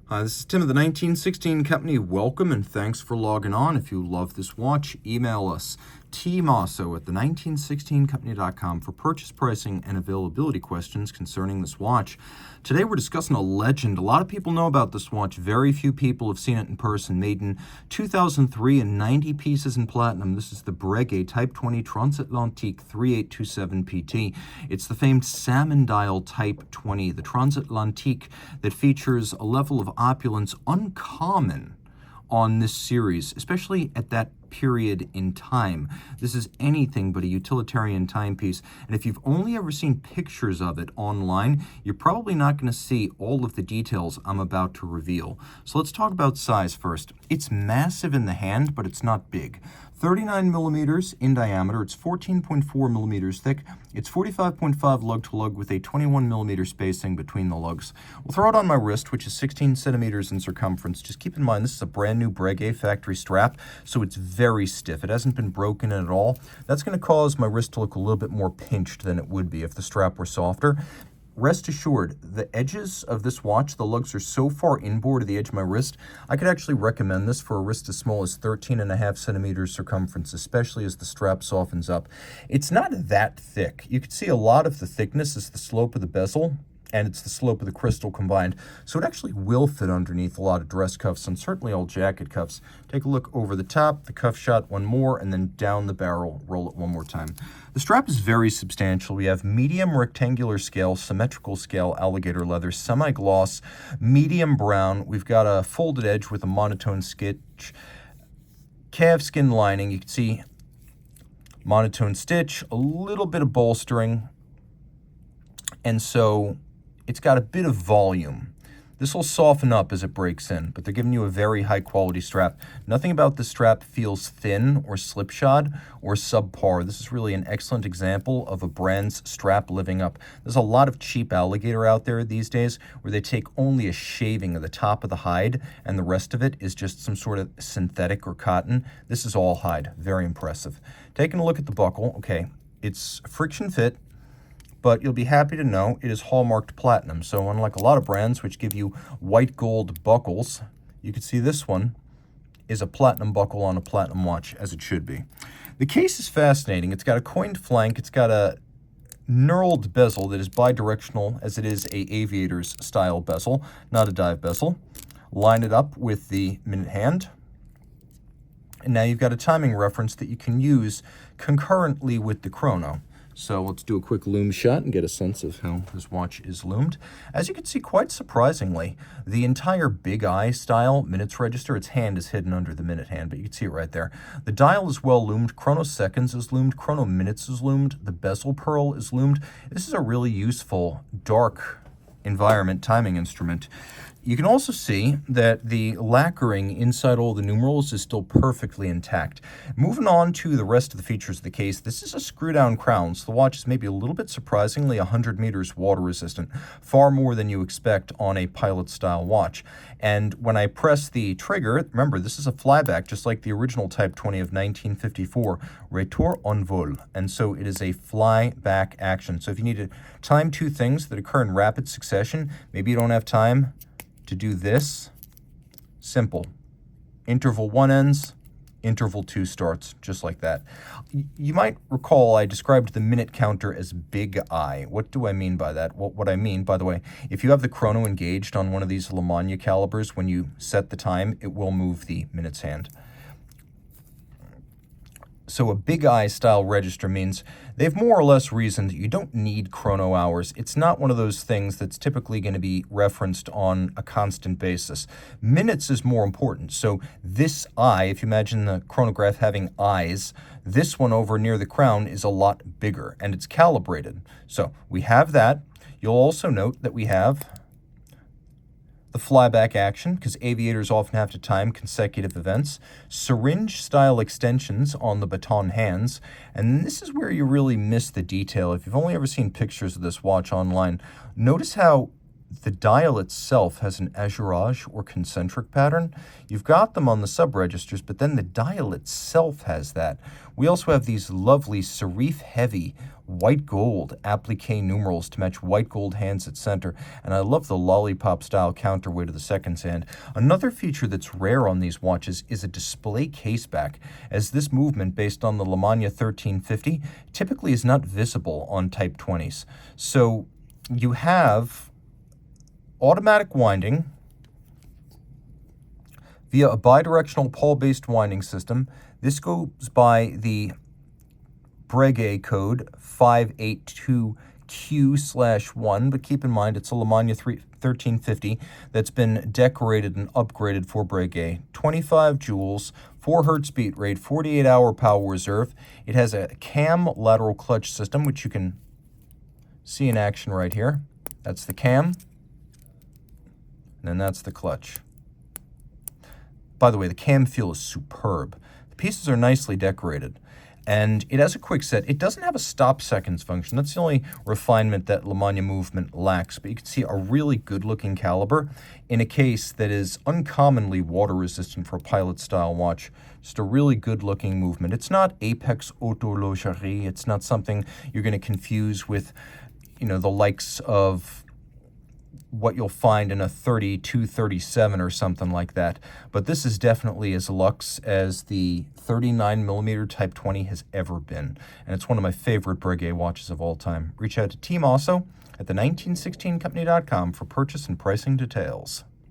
Hi, this is Tim of the 1916 Company. Welcome and thanks for logging on. If you love this watch, email us, Team Mosso at the1916company.com for purchase pricing and availability questions concerning this watch. Today we're discussing a legend. A lot of people know about this watch. Very few people have seen it in person. Made in 2003 in 90 pieces in platinum. This is the Breguet Type 20 Transatlantique 3827 PT. It's the famed Salmon dial Type 20, the Transatlantique that features a level of opulence uncommon on this series, especially at that period in time. This is anything but a utilitarian timepiece, and if you've only ever seen pictures of it online, you're probably not going to see all of the details I'm about to reveal. So let's talk about size first. It's massive in the hand, but it's not big. 39 millimeters in diameter, it's 14.4 millimeters thick, it's 45.5 lug-to-lug with a 21 millimeter spacing between the lugs. We'll throw it on my wrist, which is 16 centimeters in circumference. Just keep in mind, this is a brand new Breguet factory strap, so it's very stiff. It hasn't been broken at all. That's going to cause my wrist to look a little bit more pinched than it would be if the strap were softer. Rest assured, the edges of this watch, the lugs are so far inboard of the edge of my wrist, I could actually recommend this for a wrist as small as 13.5 centimeters circumference, especially as the strap softens up. It's not that thick. You can see a lot of the thickness is the slope of the bezel, and it's the slope of the crystal combined. So it actually will fit underneath a lot of dress cuffs and certainly all jacket cuffs. Take a look over the top, the cuff shot, one more, and then down the barrel, roll it one more time. The strap is very substantial. We have medium rectangular scale, symmetrical scale, alligator leather, semi-gloss, medium brown. We've got a folded edge with a monotone stitch, calfskin lining. You can see monotone stitch, a little bit of bolstering, and so it's got a bit of volume. This will soften up as it breaks in, but they're giving you a very high quality strap. Nothing about this strap feels thin or slipshod or subpar. This is really an excellent example of a brand's strap living up. There's a lot of cheap alligator out there these days where they take only a shaving of the top of the hide and the rest of it is just some sort of synthetic or cotton. This is all hide. Very impressive. Taking a look at the buckle, okay, it's friction fit, but you'll be happy to know it is hallmarked platinum. So unlike a lot of brands which give you white gold buckles, you can see this one is a platinum buckle on a platinum watch, as it should be. The case is fascinating. It's got a coined flank. It's got a knurled bezel that is bidirectional, as it is a aviator's style bezel, not a dive bezel. Line it up with the minute hand. And now you've got a timing reference that you can use concurrently with the chrono. So let's do a quick loom shot and get a sense of how this watch is loomed. As you can see, quite surprisingly, the entire big eye style minutes register, its hand is hidden under the minute hand, but you can see it right there. The dial is well loomed, chrono seconds is loomed, chrono minutes is loomed, the bezel pearl is loomed. This is a really useful dark environment timing instrument. You can also see that the lacquering inside all the numerals is still perfectly intact. Moving on to the rest of the features of the case, this is a screw-down crown, so the watch is maybe a little bit surprisingly 100 meters water resistant, far more than you expect on a pilot-style watch. And when I press the trigger, remember, this is a flyback, just like the original Type 20 of 1954, Retour en vol, and so it is a flyback action. So if you need to time two things that occur in rapid succession, maybe you don't have time to do this, simple. Interval 1 ends, interval 2 starts, just like that. You might recall I described the minute counter as big I. What do I mean by that? Well, what I mean, by the way, if you have the chrono engaged on one of these Lemania calibers, when you set the time, it will move the minutes hand. So a big eye style register means they've more or less reasoned you don't need chrono hours. It's not one of those things that's typically going to be referenced on a constant basis. Minutes is more important. So this eye, if you imagine the chronograph having eyes, this one over near the crown is a lot bigger and it's calibrated. So we have that. You'll also note that we have the flyback action, because aviators often have to time consecutive events, syringe-style extensions on the baton hands, and this is where you really miss the detail. If you've only ever seen pictures of this watch online, notice how The dial itself has an azurage or concentric pattern. You've got them on the sub-registers, but then the dial itself has that. We also have these lovely serif heavy white gold applique numerals to match white gold hands at center, and I love the lollipop style counterweight of the seconds hand. Another feature that's rare on these watches is a display caseback, as this movement based on the Lemania 1350 typically is not visible on Type 20s. So you have automatic winding via a bidirectional pawl-based winding system. This goes by the Breguet code 582Q/1, but keep in mind it's a Lemania 1350 that's been decorated and upgraded for Breguet. 25 joules, 4 hertz beat rate, 48-hour power reserve. It has a cam lateral clutch system, which you can see in action right here. That's the cam, and then that's the clutch. By the way, the cam feel is superb. The pieces are nicely decorated, and it has a quick set. It doesn't have a stop seconds function. That's the only refinement that Lemania movement lacks, but you can see a really good-looking caliber in a case that is uncommonly water-resistant for a pilot-style watch. Just a really good-looking movement. It's not Apex Autologerie. It's not something you're going to confuse with, the likes of what you'll find in a 3237 or something like that. But this is definitely as luxe as the 39mm Type 20 has ever been. And it's one of my favorite Breguet watches of all time. Reach out to Team Mosso at the 1916company.com for purchase and pricing details.